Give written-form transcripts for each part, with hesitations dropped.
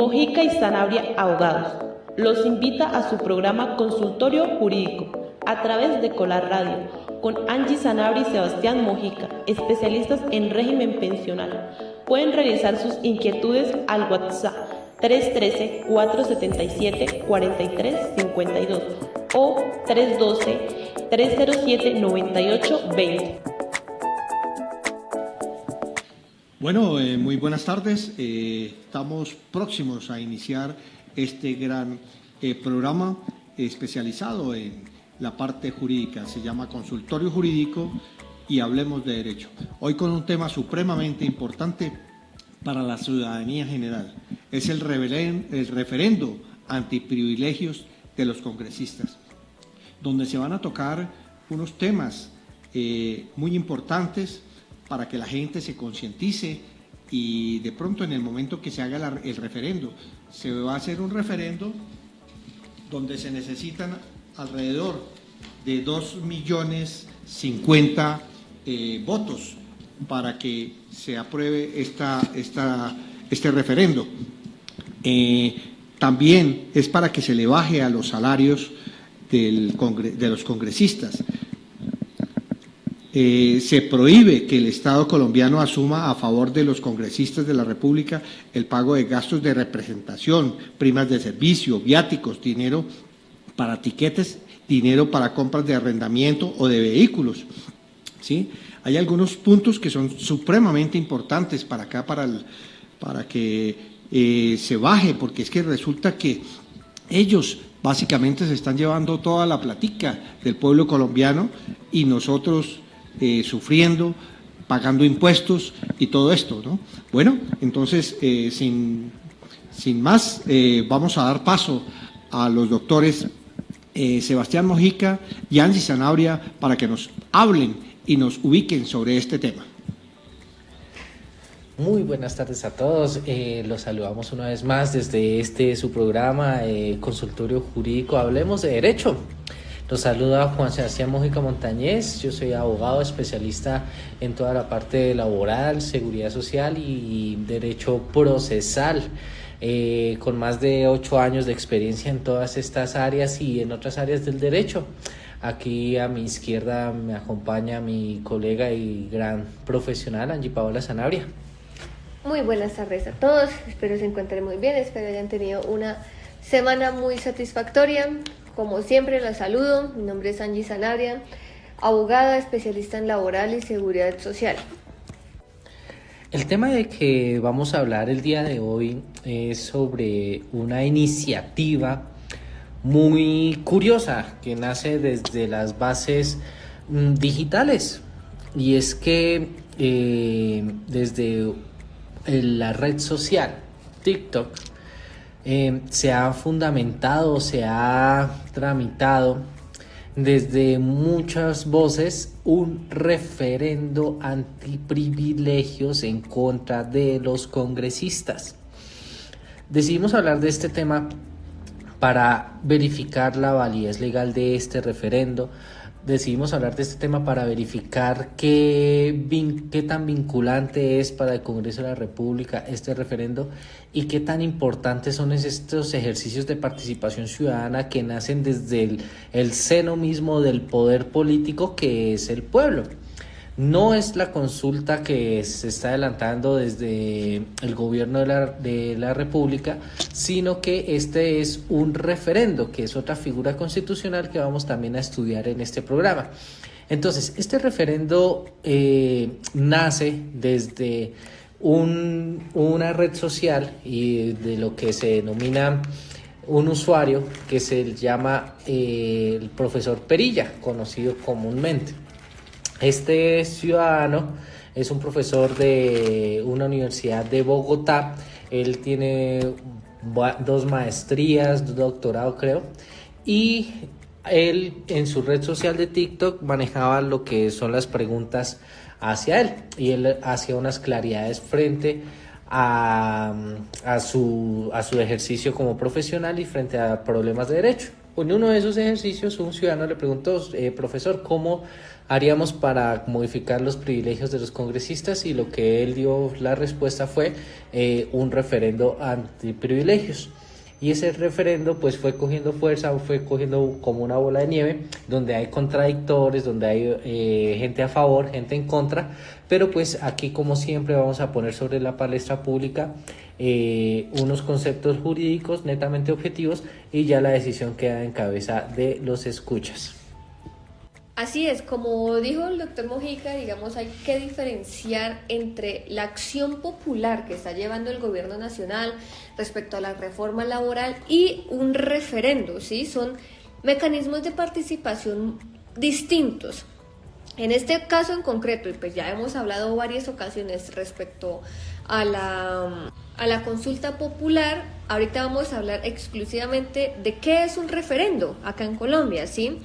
Mojica y Sanabria Abogados los invita a su programa Consultorio Jurídico a través de Colar Radio con Angie Sanabria y Sebastián Mojica, especialistas en régimen pensional. Pueden realizar sus inquietudes al WhatsApp 313-477-4352 o 312-307-9820. Bueno, muy buenas tardes. Estamos próximos a iniciar este gran programa especializado en la parte jurídica. Se llama Consultorio Jurídico y Hablemos de Derecho. Hoy con un tema supremamente importante para la ciudadanía general. Es el referendo antiprivilegios de los congresistas, donde se van a tocar unos temas muy importantes para que la gente se concientice y de pronto en el momento que se haga el referendo, se va a hacer un referendo donde se necesitan alrededor de 2.050.000 votos para que se apruebe este referendo. También es para que se le baje a los salarios de los congresistas. Se prohíbe que el Estado colombiano asuma a favor de los congresistas de la República el pago de gastos de representación, primas de servicio, viáticos, dinero para tiquetes, dinero para compras de arrendamiento o de vehículos. ¿Sí? Hay algunos puntos que son supremamente importantes para acá, para que se baje, porque es que resulta que ellos básicamente se están llevando toda la platica del pueblo colombiano y nosotros sufriendo, pagando impuestos y todo esto, ¿no? Bueno, entonces, sin más, vamos a dar paso a los doctores Sebastián Mojica y Angie Sanabria para que nos hablen y nos ubiquen sobre este tema. Muy buenas tardes a todos, los saludamos una vez más desde su programa Consultorio Jurídico Hablemos de Derecho. Los saluda Juan Sebastián Mojica Montañez, yo soy abogado especialista en toda la parte laboral, seguridad social y derecho procesal, con más de 8 años de experiencia en todas estas áreas y en otras áreas del derecho. Aquí a mi izquierda me acompaña mi colega y gran profesional Angie Paola Sanabria. Muy buenas tardes a todos, espero se encuentren muy bien, espero hayan tenido una semana muy satisfactoria. Como siempre, la saludo. Mi nombre es Angie Sanabria, abogada especialista en laboral y seguridad social. El tema de que vamos a hablar el día de hoy es sobre una iniciativa muy curiosa que nace desde las bases digitales. Y es que desde la red social TikTok, se ha fundamentado, se ha tramitado desde muchas voces un referendo antiprivilegios en contra de los congresistas. Decidimos hablar de este tema para verificar la validez legal de este referendo. Decidimos hablar de este tema para verificar qué tan vinculante es para el Congreso de la República este referendo y qué tan importantes son estos ejercicios de participación ciudadana que nacen desde el seno mismo del poder político que es el pueblo. No es la consulta que se está adelantando desde el gobierno de la República, sino que este es un referendo, que es otra figura constitucional que vamos también a estudiar en este programa. Entonces, este referendo nace desde una red social y de lo que se denomina un usuario que se llama el profesor Perilla, conocido comúnmente. Este ciudadano es un profesor de una universidad de Bogotá. Él tiene 2 maestrías, 2 doctorados creo, y él en su red social de TikTok manejaba lo que son las preguntas hacia él, y él hacía unas claridades frente a su ejercicio como profesional y frente a problemas de derecho. En uno de esos ejercicios un ciudadano le preguntó, profesor, ¿cómo haríamos para modificar los privilegios de los congresistas? Y lo que él dio, la respuesta fue un referendo antiprivilegios. Y ese referendo pues fue cogiendo fuerza, fue cogiendo como una bola de nieve, donde hay contradictores, donde hay gente a favor, gente en contra, pero pues aquí como siempre vamos a poner sobre la palestra pública unos conceptos jurídicos netamente objetivos y ya la decisión queda en cabeza de los escuchas. Así es, como dijo el doctor Mojica, digamos, hay que diferenciar entre la acción popular que está llevando el gobierno nacional respecto a la reforma laboral y un referendo, ¿sí? Son mecanismos de participación distintos. En este caso en concreto, y pues ya hemos hablado varias ocasiones respecto a la consulta popular, ahorita vamos a hablar exclusivamente de qué es un referendo acá en Colombia, ¿sí?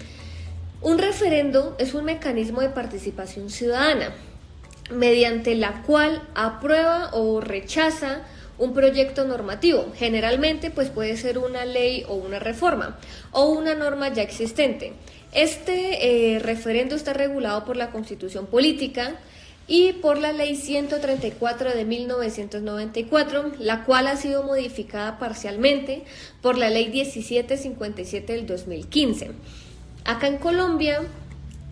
Un referendo es un mecanismo de participación ciudadana mediante la cual aprueba o rechaza un proyecto normativo. Generalmente pues puede ser una ley o una reforma o una norma ya existente. Este referendo está regulado por la Constitución Política y por la Ley 134 de 1994, la cual ha sido modificada parcialmente por la Ley 1757 del 2015. Acá en Colombia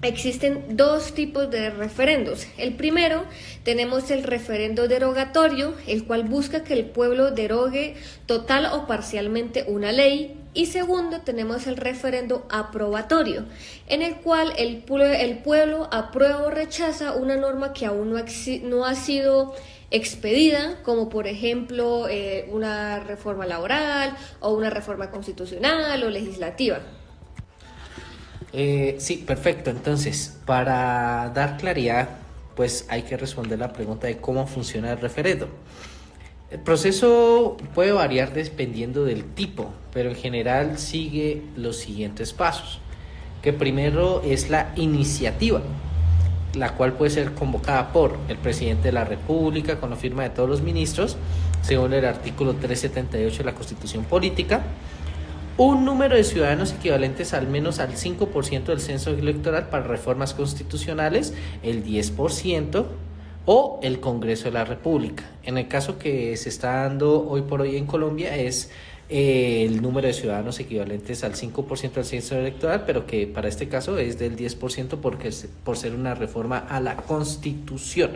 existen dos tipos de referendos. El primero, tenemos el referendo derogatorio, el cual busca que el pueblo derogue total o parcialmente una ley. Y segundo, tenemos el referendo aprobatorio, en el cual el pueblo aprueba o rechaza una norma que aún no ha sido expedida, como por ejemplo una reforma laboral o una reforma constitucional o legislativa. Sí, perfecto. Entonces, para dar claridad, pues hay que responder la pregunta de cómo funciona el referendo. El proceso puede variar dependiendo del tipo, pero en general sigue los siguientes pasos. Que primero es la iniciativa, la cual puede ser convocada por el presidente de la República con la firma de todos los ministros, según el artículo 378 de la Constitución Política. Un número de ciudadanos equivalentes al menos al 5% del censo electoral para reformas constitucionales, el 10%, o el Congreso de la República. En el caso que se está dando hoy por hoy en Colombia es el número de ciudadanos equivalentes al 5% del censo electoral, pero que para este caso es del 10% por ser una reforma a la Constitución,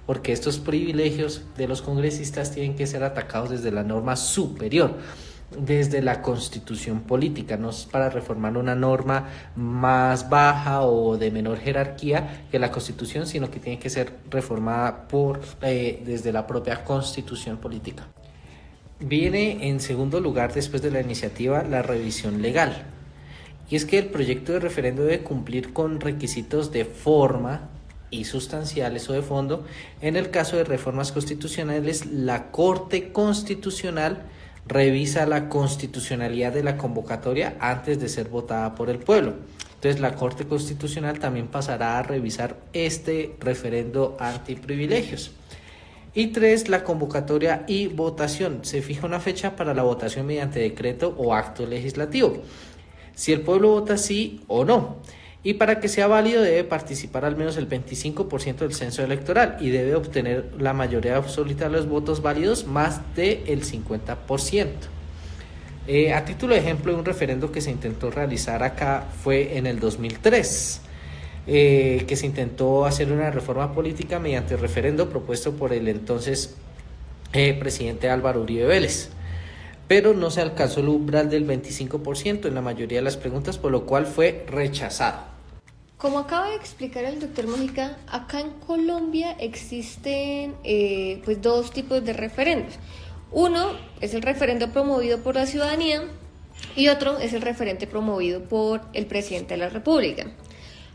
porque estos privilegios de los congresistas tienen que ser atacados desde la norma superior, desde la Constitución Política, no es para reformar una norma más baja o de menor jerarquía que la Constitución, sino que tiene que ser reformada desde la propia Constitución Política. Viene en segundo lugar, después de la iniciativa, la revisión legal, y es que el proyecto de referendo debe cumplir con requisitos de forma y sustanciales o de fondo. En el caso de reformas constitucionales, la Corte Constitucional revisa la constitucionalidad de la convocatoria antes de ser votada por el pueblo. Entonces la Corte Constitucional también pasará a revisar este referendo antiprivilegios. Y 3, la convocatoria y votación. Se fija una fecha para la votación mediante decreto o acto legislativo, si el pueblo vota sí o no. Y para que sea válido debe participar al menos el 25% del censo electoral y debe obtener la mayoría absoluta de los votos válidos, más del 50%. A título de ejemplo, un referendo que se intentó realizar acá fue en el 2003, que se intentó hacer una reforma política mediante referendo propuesto por el entonces presidente Álvaro Uribe Vélez, pero no se alcanzó el umbral del 25% en la mayoría de las preguntas, por lo cual fue rechazado. Como acaba de explicar el doctor Mojica, acá en Colombia existen pues dos tipos de referendos. Uno es el referendo promovido por la ciudadanía y otro es el referendo promovido por el presidente de la República.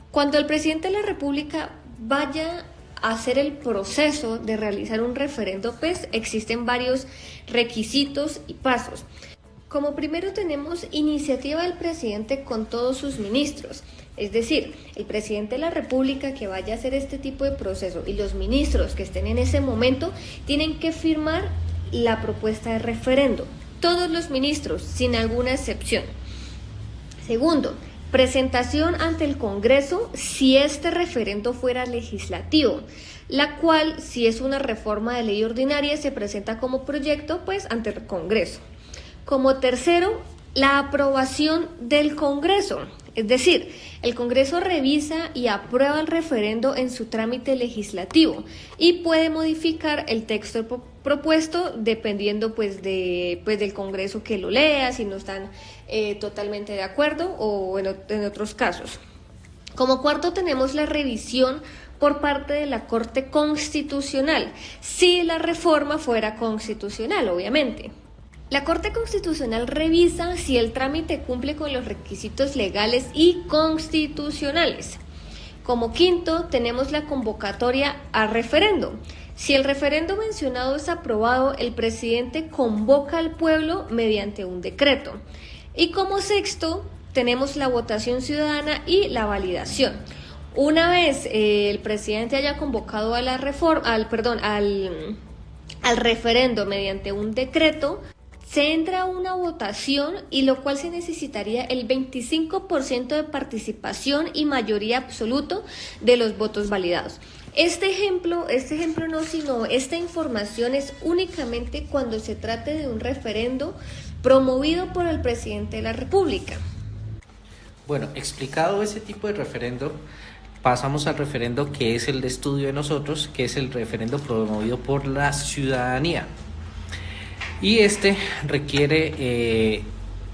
Cuando el presidente de la República vaya a hacer el proceso de realizar un referendo, pues existen varios requisitos y pasos. Como primero tenemos iniciativa del presidente con todos sus ministros, es decir, el presidente de la República que vaya a hacer este tipo de proceso y los ministros que estén en ese momento tienen que firmar la propuesta de referendo, todos los ministros, sin alguna excepción. Segundo, presentación ante el Congreso si este referendo fuera legislativo, la cual, si es una reforma de ley ordinaria, se presenta como proyecto pues ante el Congreso. Como tercero, la aprobación del Congreso, es decir, el Congreso revisa y aprueba el referendo en su trámite legislativo y puede modificar el texto propuesto dependiendo del Congreso que lo lea, si no están totalmente de acuerdo o en otros casos. Como cuarto tenemos la revisión por parte de la Corte Constitucional, si la reforma fuera constitucional, obviamente. La Corte Constitucional revisa si el trámite cumple con los requisitos legales y constitucionales. Como quinto, tenemos la convocatoria a referendo. Si el referendo mencionado es aprobado, el presidente convoca al pueblo mediante un decreto. Y como sexto, tenemos la votación ciudadana y la validación. Una vez el presidente haya convocado a la al referendo mediante un decreto, se entra a una votación y lo cual se necesitaría el 25% de participación y mayoría absoluta de los votos validados. Esta información es únicamente cuando se trate de un referendo promovido por el presidente de la República. Bueno, explicado ese tipo de referendo, pasamos al referendo que es el de estudio de nosotros, que es el referendo promovido por la ciudadanía. Y este requiere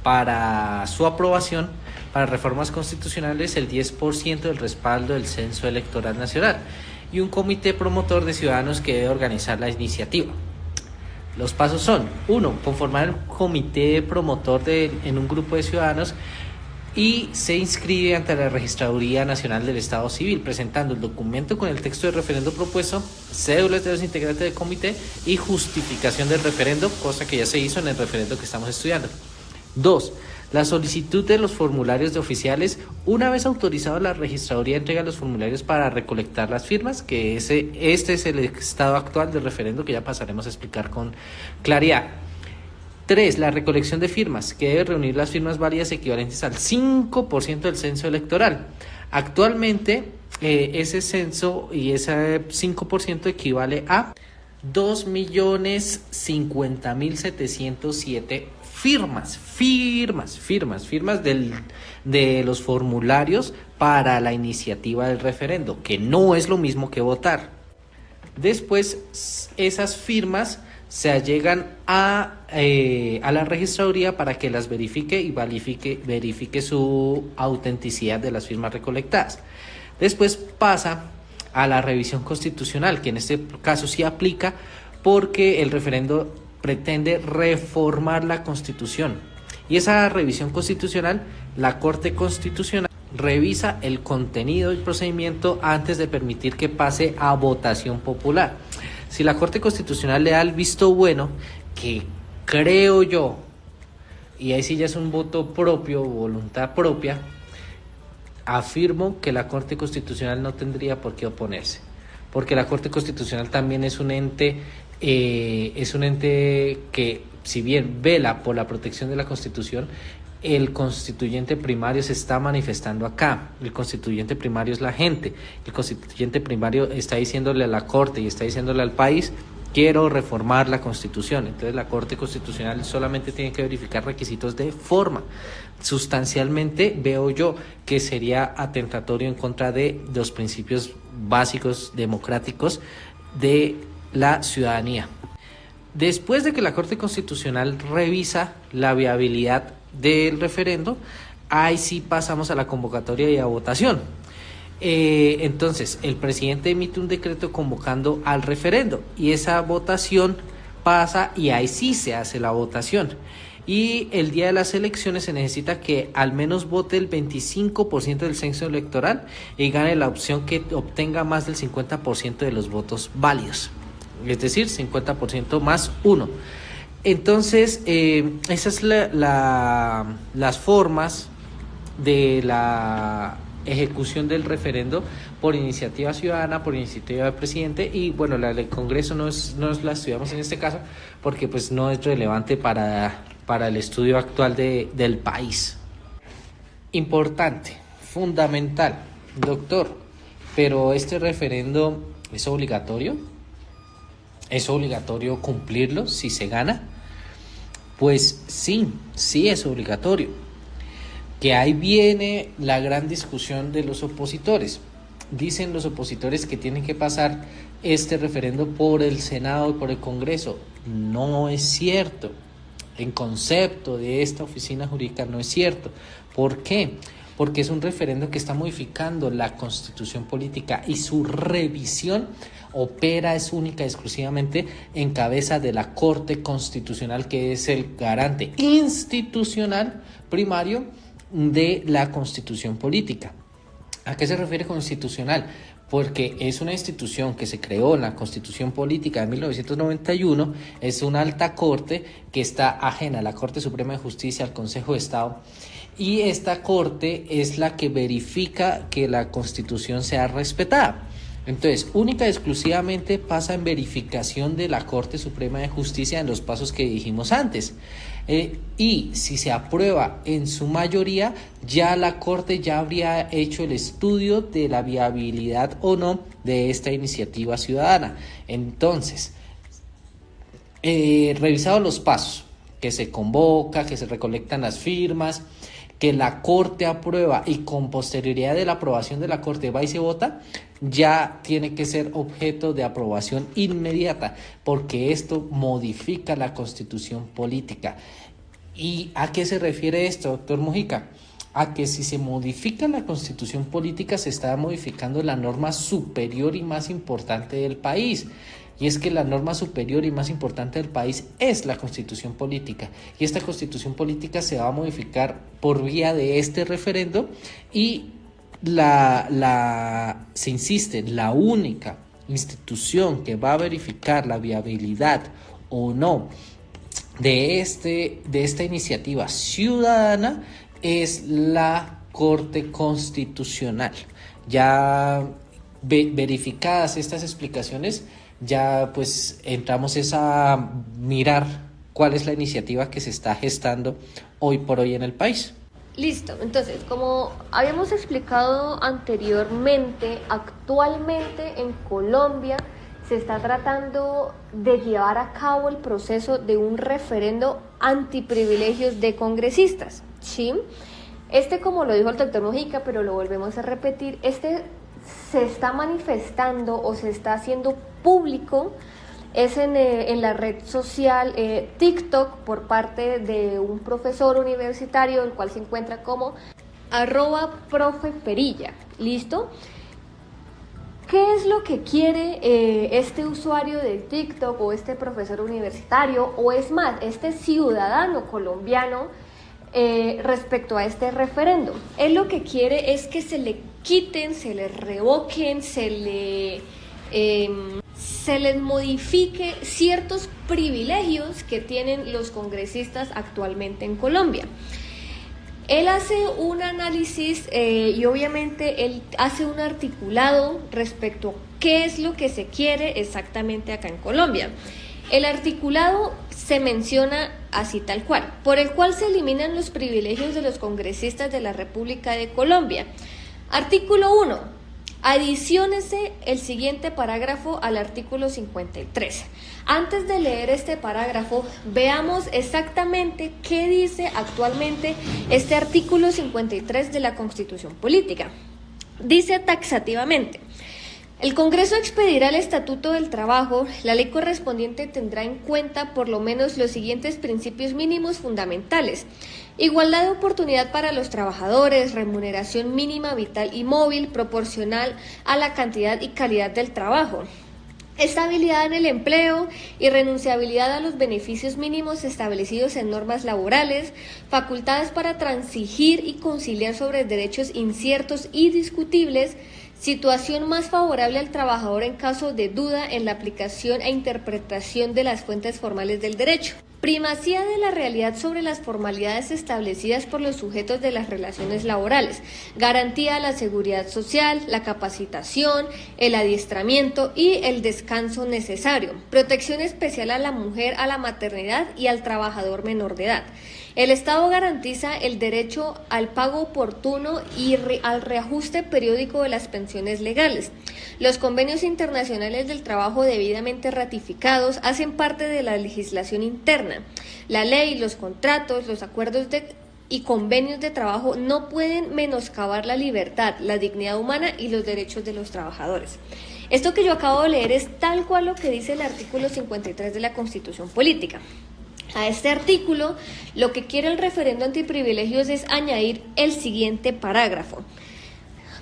para su aprobación, para reformas constitucionales, el 10% del respaldo del Censo Electoral Nacional y un comité promotor de ciudadanos que debe organizar la iniciativa. Los pasos son: 1. Conformar el comité promotor en un grupo de ciudadanos y se inscribe ante la Registraduría Nacional del Estado Civil, presentando el documento con el texto del referendo propuesto, cédulas de los integrantes del comité y justificación del referendo, cosa que ya se hizo en el referendo que estamos estudiando. 2. La solicitud de los formularios de oficiales. Una vez autorizado, la Registraduría entrega los formularios para recolectar las firmas, que este es el estado actual del referendo que ya pasaremos a explicar con claridad. 3. La recolección de firmas, que debe reunir las firmas válidas equivalentes al 5% del censo electoral. Actualmente, ese censo y ese 5% equivale a 2.050.707 firmas de los formularios para la iniciativa del referendo, que no es lo mismo que votar. Después, esas firmas se allegan a la registraduría para que las verifique y verifique su autenticidad de las firmas recolectadas. Después pasa a la revisión constitucional, que en este caso sí aplica porque el referendo pretende reformar la Constitución. Y esa revisión constitucional, la Corte Constitucional revisa el contenido del procedimiento antes de permitir que pase a votación popular. Si la Corte Constitucional le da el visto bueno, que creo yo, y ahí sí ya es un voto propio, voluntad propia, afirmo que la Corte Constitucional no tendría por qué oponerse, porque la Corte Constitucional también es un ente que, si bien vela por la protección de la Constitución, el constituyente primario se está manifestando acá. El constituyente primario es la gente. El constituyente primario está diciéndole a la Corte y está diciéndole al país: quiero reformar la Constitución. Entonces la Corte Constitucional solamente tiene que verificar requisitos de forma. Sustancialmente veo yo que sería atentatorio en contra de los principios básicos democráticos de la ciudadanía. Después de que la Corte Constitucional revisa la viabilidad del referendo, ahí sí pasamos a la convocatoria y a votación. Entonces, el presidente emite un decreto convocando al referendo y esa votación pasa y ahí sí se hace la votación. Y el día de las elecciones se necesita que al menos vote el 25% del censo electoral y gane la opción que obtenga más del 50% de los votos válidos, es decir, 50% más 1. Entonces, esas las formas de la ejecución del referendo por iniciativa ciudadana, por iniciativa del presidente, y bueno, la del Congreso no la estudiamos en este caso porque pues no es relevante para el estudio actual del país. Importante, fundamental, doctor, pero ¿este referendo es obligatorio? ¿Es obligatorio cumplirlo si se gana? Pues sí es obligatorio. Que ahí viene la gran discusión de los opositores. Dicen los opositores que tienen que pasar este referendo por el Senado y por el Congreso. No es cierto. En concepto de esta oficina jurídica no es cierto. ¿Por qué? Porque es un referendo que está modificando la Constitución política y su revisión es única y exclusivamente en cabeza de la Corte Constitucional, que es el garante institucional primario de la Constitución política. ¿A qué se refiere constitucional? Porque es una institución que se creó en la Constitución Política de 1991, es una alta corte que está ajena a la Corte Suprema de Justicia, al Consejo de Estado, y esta corte es la que verifica que la Constitución sea respetada. Entonces, única y exclusivamente pasa en verificación de la Corte Suprema de Justicia en los pasos que dijimos antes. Y si se aprueba en su mayoría, ya la Corte ya habría hecho el estudio de la viabilidad o no de esta iniciativa ciudadana. Entonces, revisados los pasos, que se convoca, que se recolectan las firmas, que la Corte aprueba y con posterioridad de la aprobación de la Corte va y se vota, ya tiene que ser objeto de aprobación inmediata, porque esto modifica la Constitución política. ¿Y a qué se refiere esto, doctor Mojica? A que si se modifica la Constitución política se está modificando la norma superior y más importante del país. Y es que la norma superior y más importante del país es la Constitución política. Y esta Constitución política se va a modificar por vía de este referendo y se insiste, la única institución que va a verificar la viabilidad o no de esta iniciativa ciudadana es la Corte Constitucional. Ya verificadas estas explicaciones, ya pues entramos a mirar cuál es la iniciativa que se está gestando hoy por hoy en el país. Listo, entonces, como habíamos explicado anteriormente, actualmente en Colombia se está tratando de llevar a cabo el proceso de un referendo antiprivilegios de congresistas, ¿sí? Como lo dijo el doctor Mojica, pero lo volvemos a repetir, se está manifestando o se está haciendo público es en la red social TikTok por parte de un profesor universitario, el cual se encuentra como @profeperilla. ¿Listo? ¿Qué es lo que quiere este usuario de TikTok o este profesor universitario o es más, este ciudadano colombiano respecto a este referendo? Él lo que quiere es que se le quiten, se le revoquen, se les modifique ciertos privilegios que tienen los congresistas actualmente en Colombia. Él hace un análisis y obviamente él hace un articulado respecto a qué es lo que se quiere exactamente acá en Colombia. El articulado se menciona así tal cual, por el cual se eliminan los privilegios de los congresistas de la República de Colombia. Artículo 1. Adiciónese el siguiente parágrafo al artículo 53. Antes de leer este parágrafo, veamos exactamente qué dice actualmente este artículo 53 de la Constitución Política. Dice taxativamente: el Congreso expedirá el Estatuto del Trabajo. La ley correspondiente tendrá en cuenta por lo menos los siguientes principios mínimos fundamentales: igualdad de oportunidad para los trabajadores, remuneración mínima vital y móvil proporcional a la cantidad y calidad del trabajo, estabilidad en el empleo y renunciabilidad a los beneficios mínimos establecidos en normas laborales, facultades para transigir y conciliar sobre derechos inciertos y discutibles, situación más favorable al trabajador en caso de duda en la aplicación e interpretación de las fuentes formales del derecho. Primacía de la realidad sobre las formalidades establecidas por los sujetos de las relaciones laborales. Garantía de la seguridad social, la capacitación, el adiestramiento y el descanso necesario. Protección especial a la mujer, a la maternidad y al trabajador menor de edad. El Estado garantiza el derecho al pago oportuno y al reajuste periódico de las pensiones legales. Los convenios internacionales del trabajo debidamente ratificados hacen parte de la legislación interna. La ley, los contratos, los acuerdos y convenios de trabajo no pueden menoscabar la libertad, la dignidad humana y los derechos de los trabajadores. Esto que yo acabo de leer es tal cual lo que dice el artículo 53 de la Constitución Política. A este artículo, lo que quiere el referendo antiprivilegios es añadir el siguiente parágrafo.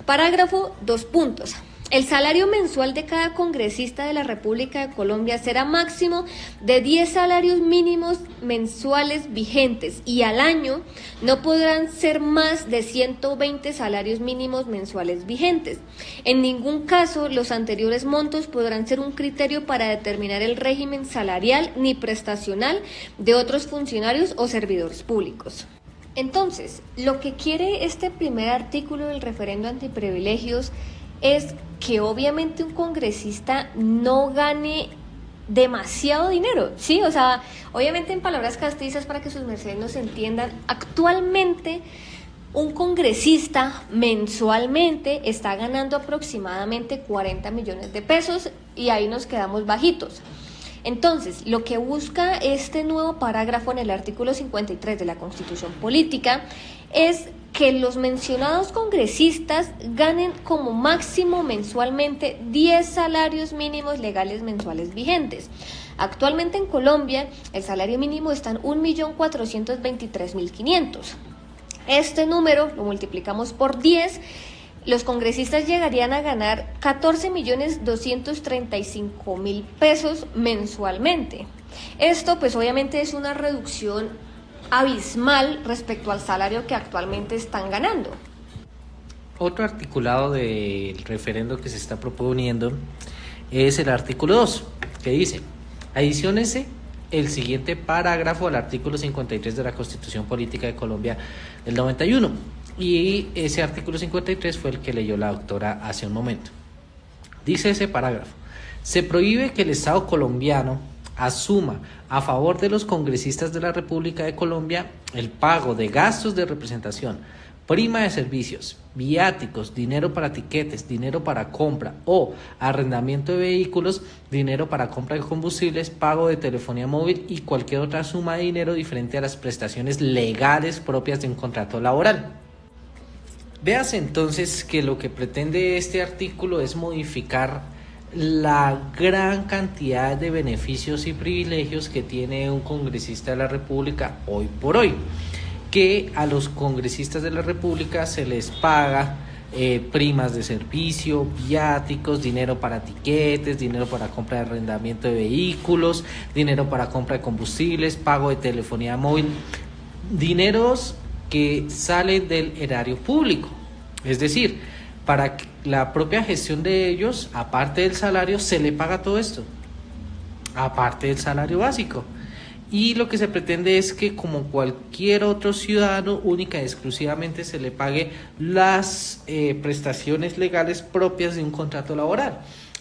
Parágrafo, 2 puntos. El salario mensual de cada congresista de la República de Colombia será máximo de 10 salarios mínimos mensuales vigentes y al año no podrán ser más de 120 salarios mínimos mensuales vigentes. En ningún caso los anteriores montos podrán ser un criterio para determinar el régimen salarial ni prestacional de otros funcionarios o servidores públicos. Entonces, lo que quiere este primer artículo del referendo antiprivilegios es que obviamente un congresista no gane demasiado dinero, ¿sí? O sea, obviamente en palabras castizas para que sus mercedes nos entiendan, actualmente un congresista mensualmente está ganando aproximadamente 40 millones de pesos y ahí nos quedamos bajitos. Entonces, lo que busca este nuevo parágrafo en el artículo 53 de la Constitución Política es que los mencionados congresistas ganen como máximo mensualmente 10 salarios mínimos legales mensuales vigentes. Actualmente en Colombia el salario mínimo está en 1.423.500. Este número lo multiplicamos por 10, los congresistas llegarían a ganar 14.235.000 pesos mensualmente. Esto pues obviamente es una reducción abismal respecto al salario que actualmente están ganando. Otro articulado del referendo que se está proponiendo es el artículo 2, que dice: adiciónese el siguiente parágrafo al artículo 53 de la Constitución Política de Colombia del 91. Y ese artículo 53 fue el que leyó la doctora hace un momento. Dice ese parágrafo: se prohíbe que el Estado colombiano asuma a favor de los congresistas de la República de Colombia el pago de gastos de representación, prima de servicios, viáticos, dinero para tiquetes, dinero para compra o arrendamiento de vehículos, dinero para compra de combustibles, pago de telefonía móvil y cualquier otra suma de dinero diferente a las prestaciones legales propias de un contrato laboral. Véase entonces que lo que pretende este artículo es modificar la gran cantidad de beneficios y privilegios que tiene un congresista de la República hoy por hoy, que a los congresistas de la República se les paga primas de servicio, viáticos, dinero para tiquetes, dinero para compra de arrendamiento de vehículos, dinero para compra de combustibles, pago de telefonía móvil, dineros que salen del erario público, es decir, para la propia gestión de ellos, aparte del salario, se le paga todo esto, aparte del salario básico. Y lo que se pretende es que, como cualquier otro ciudadano, única y exclusivamente se le pague las prestaciones legales propias de un contrato laboral.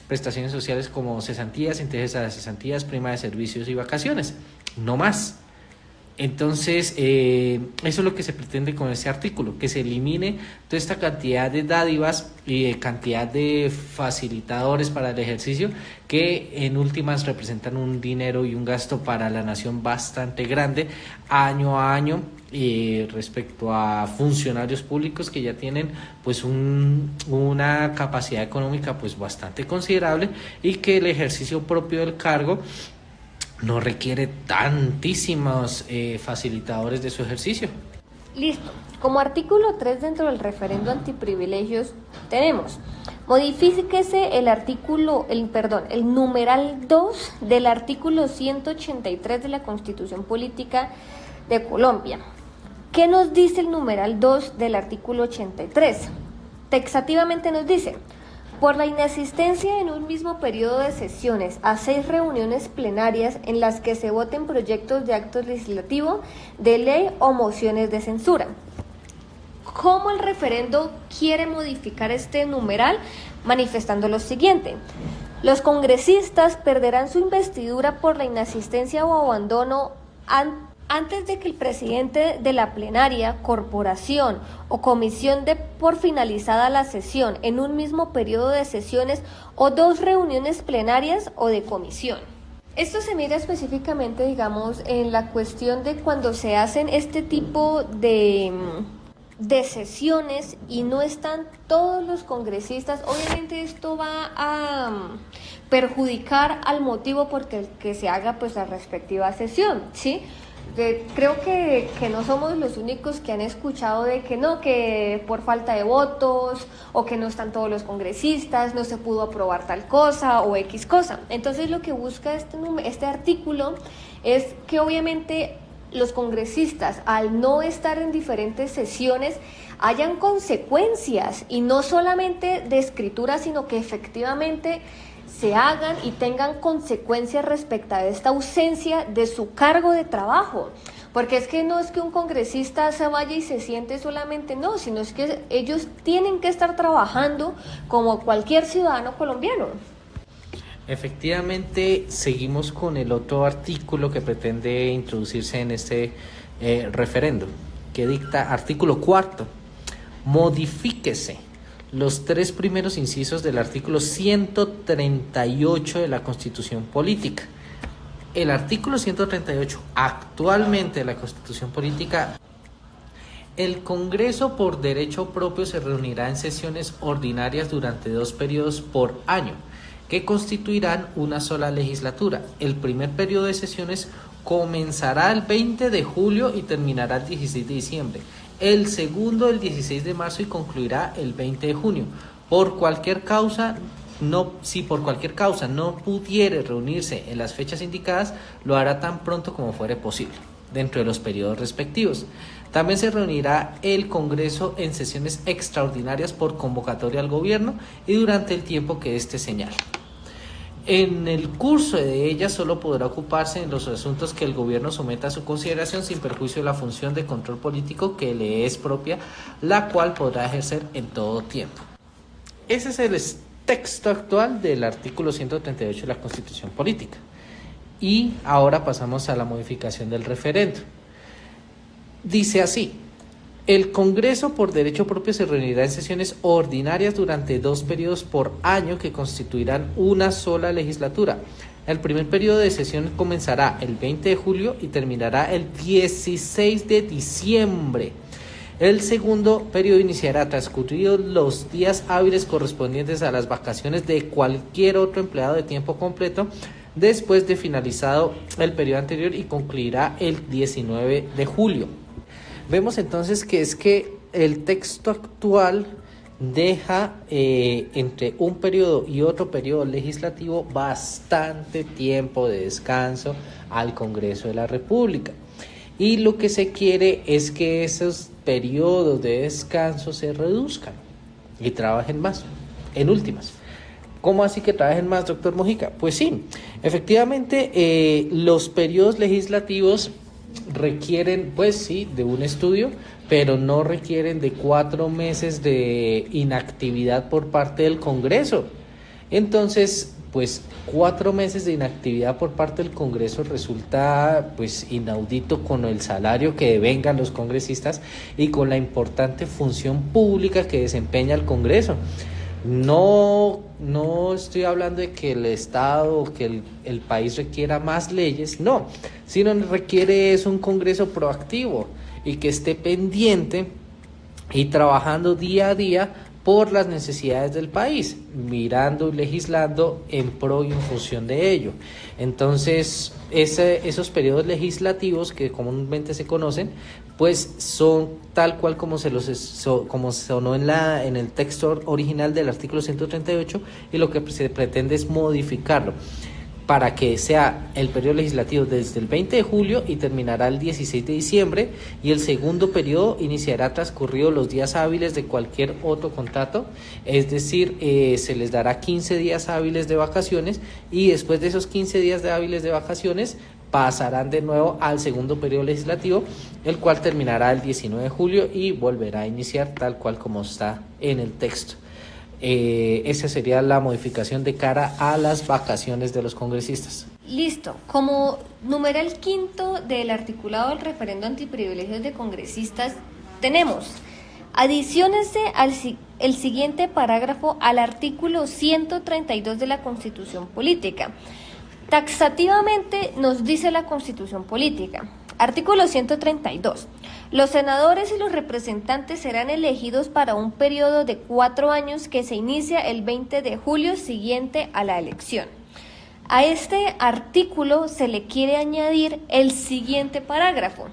Prestaciones sociales como cesantías, intereses a las cesantías, prima de servicios y vacaciones, no más. Entonces, eso es lo que se pretende con este artículo, que se elimine toda esta cantidad de dádivas y cantidad de facilitadores para el ejercicio que en últimas representan un dinero y un gasto para la nación bastante grande año a año respecto a funcionarios públicos que ya tienen pues una capacidad económica pues bastante considerable y que el ejercicio propio del cargo no requiere tantísimos facilitadores de su ejercicio. Listo. Como artículo 3 dentro del referendo antiprivilegios tenemos: modifíquese el numeral 2 del artículo 183 de la Constitución Política de Colombia. ¿Qué nos dice el numeral 2 del artículo 83? Taxativamente nos dice: por la inasistencia en un mismo periodo de sesiones a 6 reuniones plenarias en las que se voten proyectos de actos legislativos, de ley o mociones de censura. ¿Cómo el referendo quiere modificar este numeral? Manifestando lo siguiente: los congresistas perderán su investidura por la inasistencia o abandono antes de que el presidente de la plenaria, corporación o comisión dé por finalizada la sesión en un mismo periodo de sesiones o 2 reuniones plenarias o de comisión. Esto se mira específicamente, digamos, en la cuestión de cuando se hacen este tipo de sesiones y no están todos los congresistas. Obviamente esto va a perjudicar al motivo por el que se haga pues la respectiva sesión, ¿sí? Creo que no somos los únicos que han escuchado de que no, que por falta de votos o que no están todos los congresistas, no se pudo aprobar tal cosa o X cosa. Entonces lo que busca este artículo es que obviamente los congresistas, al no estar en diferentes sesiones, hayan consecuencias y no solamente de escritura, sino que efectivamente se hagan y tengan consecuencias respecto a esta ausencia de su cargo de trabajo. Porque es que no es que un congresista se vaya y se siente solamente, no, sino es que ellos tienen que estar trabajando como cualquier ciudadano colombiano. Efectivamente, seguimos con el otro artículo que pretende introducirse en este referendo, que dicta artículo 4, modifíquese los 3 primeros incisos del artículo 138 de la Constitución Política. El artículo 138 actualmente de la Constitución Política: el Congreso por derecho propio se reunirá en sesiones ordinarias durante 2 periodos por año, que constituirán una sola legislatura. El primer periodo de sesiones comenzará el 20 de julio y terminará el 16 de diciembre. El segundo el 16 de marzo y concluirá el 20 de junio. Si por cualquier causa no pudiere reunirse en las fechas indicadas, lo hará tan pronto como fuere posible, dentro de los periodos respectivos. También se reunirá el Congreso en sesiones extraordinarias por convocatoria al gobierno y durante el tiempo que éste señale. En el curso de ella solo podrá ocuparse en los asuntos que el gobierno someta a su consideración sin perjuicio de la función de control político que le es propia, la cual podrá ejercer en todo tiempo. Ese es el texto actual del artículo 138 de la Constitución Política. Y ahora pasamos a la modificación del referendo. Dice así: el Congreso por derecho propio se reunirá en sesiones ordinarias durante 2 periodos por año que constituirán una sola legislatura. El primer periodo de sesión comenzará el 20 de julio y terminará el 16 de diciembre. El segundo periodo iniciará transcurridos los días hábiles correspondientes a las vacaciones de cualquier otro empleado de tiempo completo después de finalizado el periodo anterior y concluirá el 19 de julio. Vemos entonces que el texto actual deja entre un periodo y otro periodo legislativo bastante tiempo de descanso al Congreso de la República. Y lo que se quiere es que esos periodos de descanso se reduzcan y trabajen más, en últimas. ¿Cómo así que trabajen más, doctor Mojica? Pues sí, efectivamente los periodos legislativos requieren, pues sí, de un estudio, pero no requieren de 4 meses de inactividad por parte del Congreso. Entonces, pues 4 meses de inactividad por parte del Congreso resulta pues inaudito con el salario que devengan los congresistas y con la importante función pública que desempeña el Congreso. No estoy hablando de que el Estado o que el país requiera más leyes, no, sino requiere es un Congreso proactivo y que esté pendiente y trabajando día a día por las necesidades del país, mirando y legislando en pro y en función de ello. Entonces, esos periodos legislativos que comúnmente se conocen, pues son tal cual como como sonó en el texto original del artículo 138, y lo que se pretende es modificarlo para que sea el periodo legislativo desde el 20 de julio y terminará el 16 de diciembre, y el segundo periodo iniciará transcurridos los días hábiles de cualquier otro contrato, es decir, se les dará 15 días hábiles de vacaciones, y después de esos 15 días hábiles de vacaciones pasarán de nuevo al segundo periodo legislativo, el cual terminará el 19 de julio y volverá a iniciar tal cual como está en el texto. Esa sería la modificación de cara a las vacaciones de los congresistas. Listo. Como numeral quinto del articulado del referendo antiprivilegios de congresistas, tenemos: adiciónese el siguiente parágrafo al artículo 132 de la Constitución Política. Taxativamente nos dice la Constitución Política. Artículo 132. Los senadores y los representantes serán elegidos para un periodo de 4 años que se inicia el 20 de julio siguiente a la elección. A este artículo se le quiere añadir el siguiente parágrafo.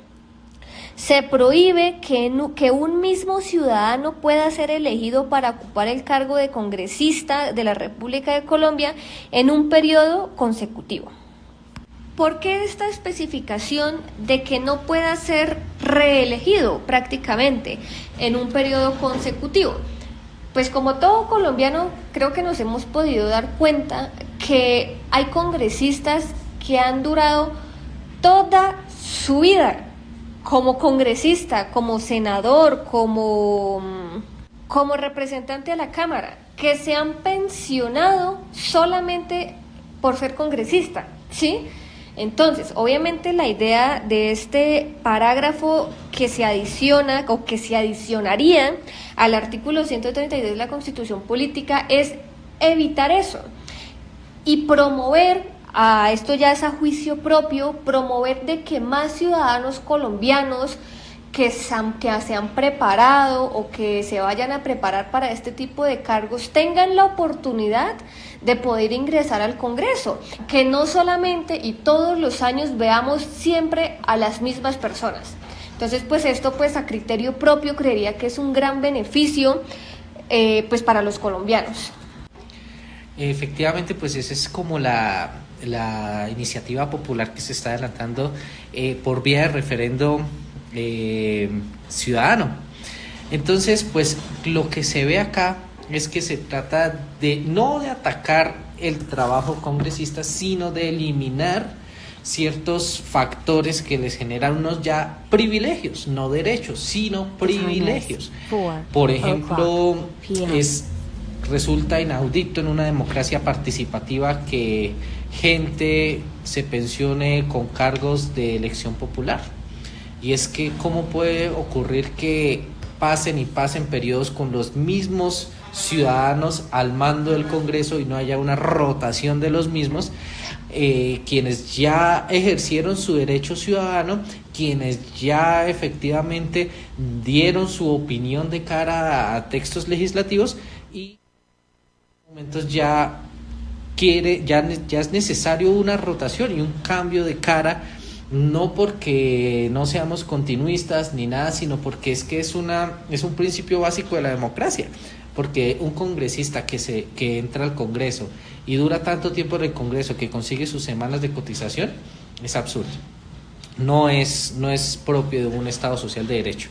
Se prohíbe que un mismo ciudadano pueda ser elegido para ocupar el cargo de congresista de la República de Colombia en un periodo consecutivo. ¿Por qué esta especificación de que no pueda ser reelegido prácticamente en un periodo consecutivo? Pues como todo colombiano, creo que nos hemos podido dar cuenta que hay congresistas que han durado toda su vida como congresista, como senador, como representante de la Cámara, que se han pensionado solamente por ser congresista, ¿sí? Entonces, obviamente la idea de este parágrafo que se adiciona o que se adicionaría al artículo 132 de la Constitución Política es evitar eso y promover, esto ya es a juicio propio, promover de que más ciudadanos colombianos que se han preparado o que se vayan a preparar para este tipo de cargos tengan la oportunidad de poder ingresar al Congreso, que no solamente y todos los años veamos siempre a las mismas personas. Entonces, pues esto pues a criterio propio creería que es un gran beneficio pues para los colombianos. Efectivamente, pues esa es como la iniciativa popular que se está adelantando por vía de referendo ciudadano. Entonces, pues lo que se ve acá es que se trata de no de atacar el trabajo congresista, sino de eliminar ciertos factores que les generan unos ya privilegios, no derechos, sino privilegios. Por ejemplo, resulta inaudito en una democracia participativa que gente se pensione con cargos de elección popular. Y es que cómo puede ocurrir que pasen periodos con los mismos ciudadanos al mando del Congreso y no haya una rotación de los mismos, quienes ya ejercieron su derecho ciudadano, quienes ya efectivamente dieron su opinión de cara a textos legislativos y en momentos ya es necesario una rotación y un cambio de cara, no porque no seamos continuistas ni nada, sino porque es un principio básico de la democracia, porque un congresista que entra al Congreso y dura tanto tiempo en el Congreso que consigue sus semanas de cotización es absurdo, no es propio de un Estado social de derecho,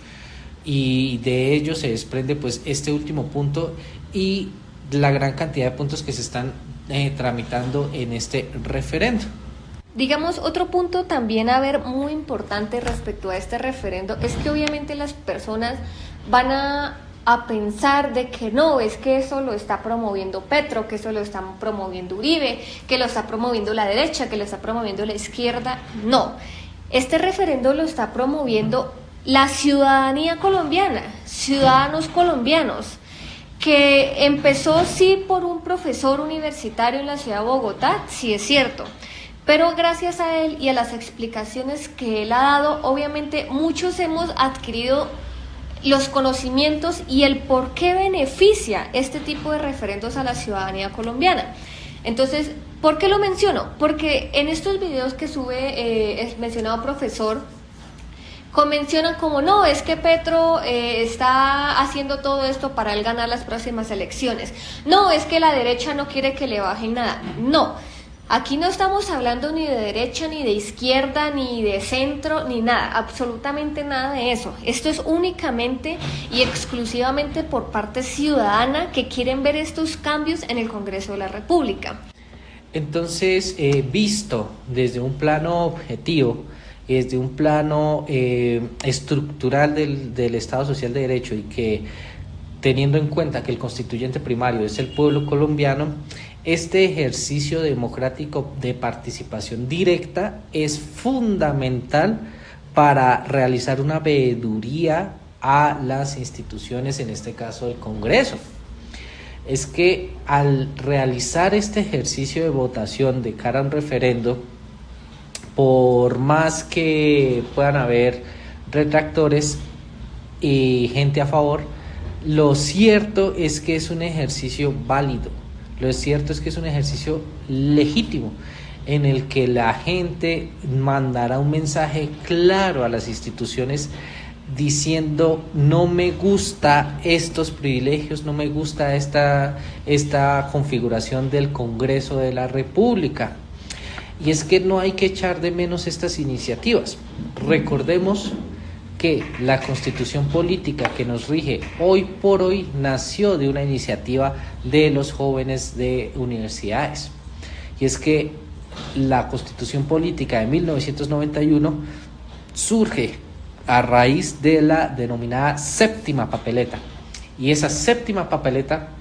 y de ello se desprende pues este último punto y la gran cantidad de puntos que se están tramitando en este referendo. Digamos, otro punto también a ver muy importante respecto a este referendo es que obviamente las personas van a pensar de que no, es que eso lo está promoviendo Petro, que eso lo está promoviendo Uribe, que lo está promoviendo la derecha, que lo está promoviendo la izquierda. No, este referendo lo está promoviendo la ciudadanía colombiana, ciudadanos colombianos, que empezó sí por un profesor universitario en la ciudad de Bogotá, sí es cierto, pero gracias a él y a las explicaciones que él ha dado, obviamente muchos hemos adquirido los conocimientos y el por qué beneficia este tipo de referendos a la ciudadanía colombiana. Entonces, ¿por qué lo menciono? Porque en estos videos que sube el mencionado profesor, mencionan como no, es que Petro está haciendo todo esto para él ganar las próximas elecciones. No, es que la derecha no quiere que le bajen nada. No. Aquí no estamos hablando ni de derecha, ni de izquierda, ni de centro, ni nada, absolutamente nada de eso. Esto es únicamente y exclusivamente por parte ciudadana que quieren ver estos cambios en el Congreso de la República. Entonces, visto desde un plano objetivo, desde un plano estructural del Estado Social de Derecho y que teniendo en cuenta que el constituyente primario es el pueblo colombiano, este ejercicio democrático de participación directa es fundamental para realizar una veeduría a las instituciones, en este caso el Congreso. Es que al realizar este ejercicio de votación de cara a un referendo, por más que puedan haber retractores y gente a favor, lo cierto es que es un ejercicio válido, lo cierto es que es un ejercicio legítimo, en el que la gente mandará un mensaje claro a las instituciones diciendo: no me gusta estos privilegios, no me gusta esta configuración del Congreso de la República. Y es que no hay que echar de menos estas iniciativas. Recordemos que la Constitución política que nos rige hoy por hoy nació de una iniciativa de los jóvenes de universidades. Y es que la Constitución política de 1991 surge a raíz de la denominada séptima papeleta. Y esa séptima papeleta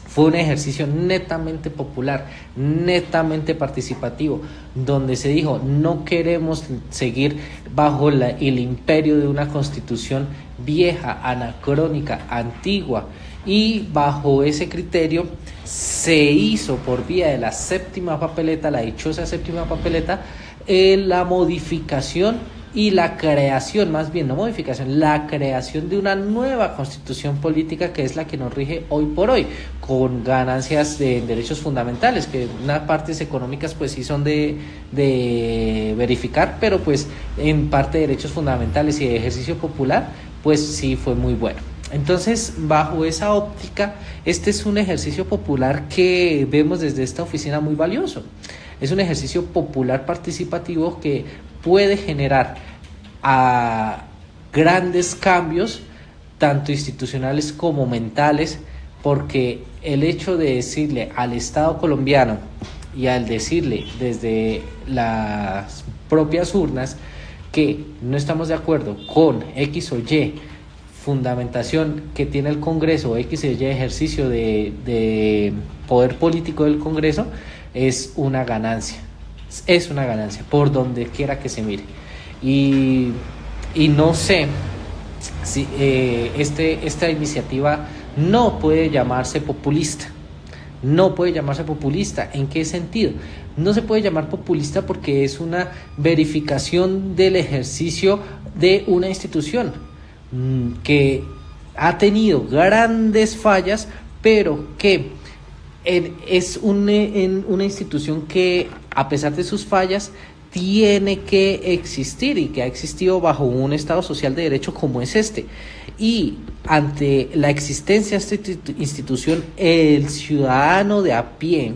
fue un ejercicio netamente popular, netamente participativo, donde se dijo: no queremos seguir bajo el imperio de una constitución vieja, anacrónica, antigua. Y bajo ese criterio se hizo, por vía de la séptima papeleta, la dichosa séptima papeleta, la modificación y la creación, más bien no modificación, la creación de una nueva constitución política, que es la que nos rige hoy por hoy, con ganancias de derechos fundamentales, que unas partes económicas pues sí son de verificar, pero pues en parte de derechos fundamentales y de ejercicio popular pues sí fue muy bueno. Entonces, bajo esa óptica, este es un ejercicio popular que vemos desde esta oficina muy valioso. Es un ejercicio popular participativo que puede generar grandes cambios, tanto institucionales como mentales, porque el hecho de decirle al Estado colombiano y al decirle desde las propias urnas que no estamos de acuerdo con X o Y fundamentación que tiene el Congreso, X o Y ejercicio de poder político del Congreso, es una ganancia por donde quiera que se mire. Y no sé si esta iniciativa no puede llamarse populista. No puede llamarse populista. ¿En qué sentido? No se puede llamar populista porque es una verificación del ejercicio de una institución que ha tenido grandes fallas, pero que es una institución que, a pesar de sus fallas, tiene que existir y que ha existido bajo un Estado social de derecho como es este. Y ante la existencia de esta institución, el ciudadano de a pie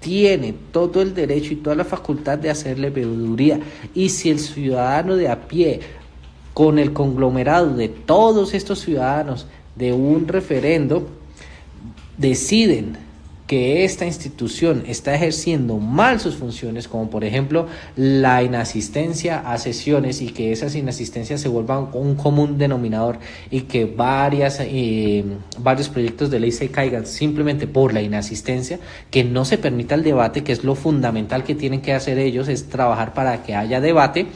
tiene todo el derecho y toda la facultad de hacerle veeduría. Y si el ciudadano de a pie, con el conglomerado de todos estos ciudadanos de un referendo, deciden que esta institución está ejerciendo mal sus funciones, como por ejemplo la inasistencia a sesiones, y que esas inasistencias se vuelvan un común denominador y que varios proyectos de ley se caigan simplemente por la inasistencia, que no se permita el debate, que es lo fundamental que tienen que hacer ellos, es trabajar para que haya debate,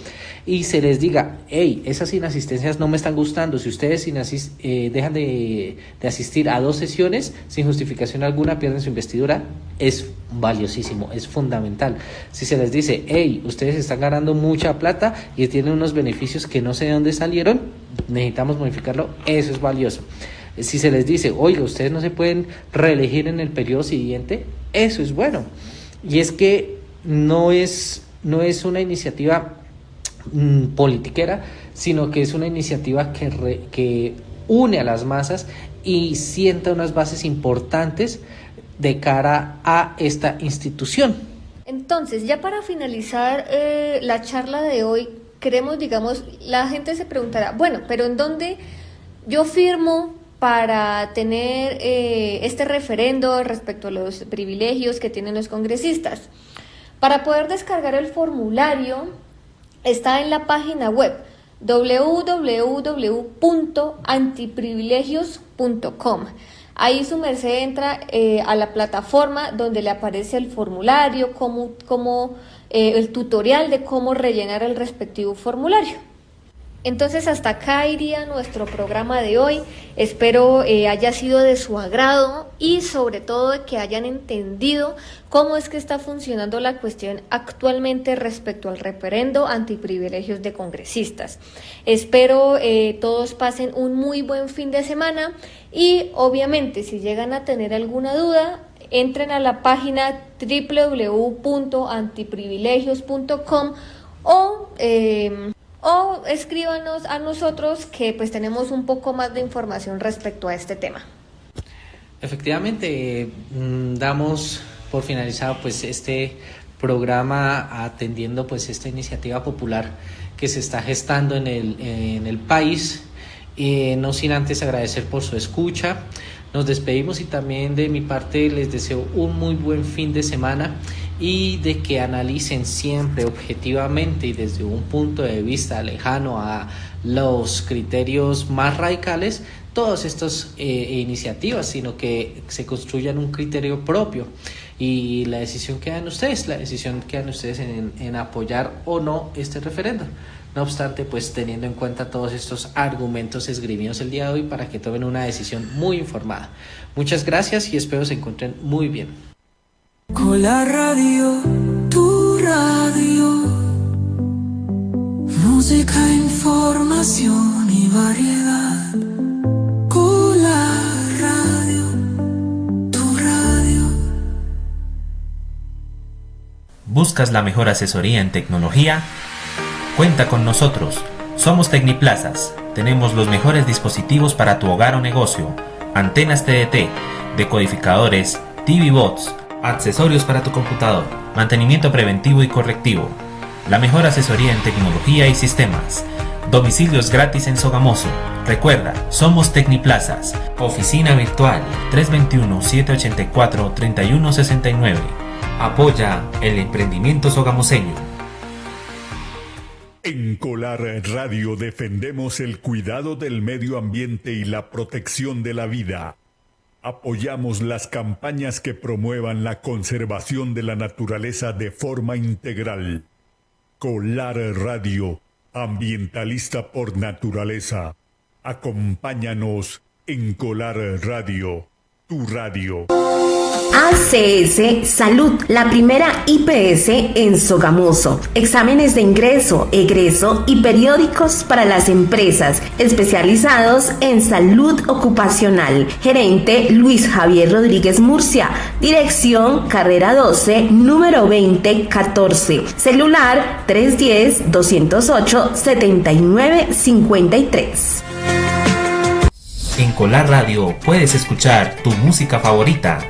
y se les diga: hey, esas inasistencias no me están gustando, si ustedes dejan de asistir a 2 sesiones sin justificación alguna, pierden su investidura. Es valiosísimo, es fundamental. Si se les dice: hey, ustedes están ganando mucha plata y tienen unos beneficios que no sé de dónde salieron, necesitamos modificarlo, eso es valioso. Si se les dice: oiga, ustedes no se pueden reelegir en el periodo siguiente, eso es bueno. Y es que no es una iniciativa politiquera, sino que es una iniciativa que une a las masas y sienta unas bases importantes de cara a esta institución. Entonces, ya para finalizar la charla de hoy, queremos, la gente se preguntará: bueno, pero ¿en dónde yo firmo para tener este referendo respecto a los privilegios que tienen los congresistas? Para poder descargar el formulario, está en la página web www.antiprivilegios.com. Ahí su merced entra a la plataforma donde le aparece el formulario, el tutorial de cómo rellenar el respectivo formulario. Entonces hasta acá iría nuestro programa de hoy. Espero haya sido de su agrado y sobre todo que hayan entendido cómo es que está funcionando la cuestión actualmente respecto al referendo antiprivilegios de congresistas. Espero todos pasen un muy buen fin de semana y obviamente si llegan a tener alguna duda, entren a la página www.antiprivilegios.com o escríbanos a nosotros que pues tenemos un poco más de información respecto a este tema. Efectivamente, damos por finalizado pues este programa atendiendo pues esta iniciativa popular que se está gestando en el país, no sin antes agradecer por su escucha. Nos despedimos y también de mi parte les deseo un muy buen fin de semana y de que analicen siempre objetivamente y desde un punto de vista lejano a los criterios más radicales todas estas iniciativas, sino que se construyan un criterio propio y la decisión queda en ustedes, en apoyar o no este referendo. No obstante, pues teniendo en cuenta todos estos argumentos esgrimidos el día de hoy para que tomen una decisión muy informada. Muchas gracias y espero se encuentren muy bien. Colar Radio, tu radio. Música, información y variedad. Colar Radio, tu radio. ¿Buscas la mejor asesoría en tecnología? Cuenta con nosotros. Somos Tecniplazas. Tenemos los mejores dispositivos para tu hogar o negocio. Antenas TDT, decodificadores, TV bots, accesorios para tu computador, mantenimiento preventivo y correctivo. La mejor asesoría en tecnología y sistemas. Domicilios gratis en Sogamoso. Recuerda, somos Tecniplazas. Oficina virtual 321-784-3169. Apoya el emprendimiento sogamoseño. En Colar Radio defendemos el cuidado del medio ambiente y la protección de la vida. Apoyamos las campañas que promuevan la conservación de la naturaleza de forma integral. Colar Radio, ambientalista por naturaleza. Acompáñanos en Colar Radio, tu radio. ACS Salud, la primera IPS en Sogamoso. Exámenes de ingreso, egreso y periódicos para las empresas, especializados en salud ocupacional. Gerente Luis Javier Rodríguez Murcia. Dirección Carrera 12, número 2014. Celular 310-208-7953. En Colar Radio puedes escuchar tu música favorita.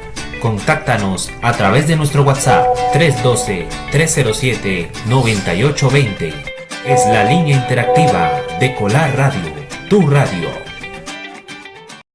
Contáctanos a través de nuestro WhatsApp 312-307-9820. Es la línea interactiva de Colar Radio, tu radio.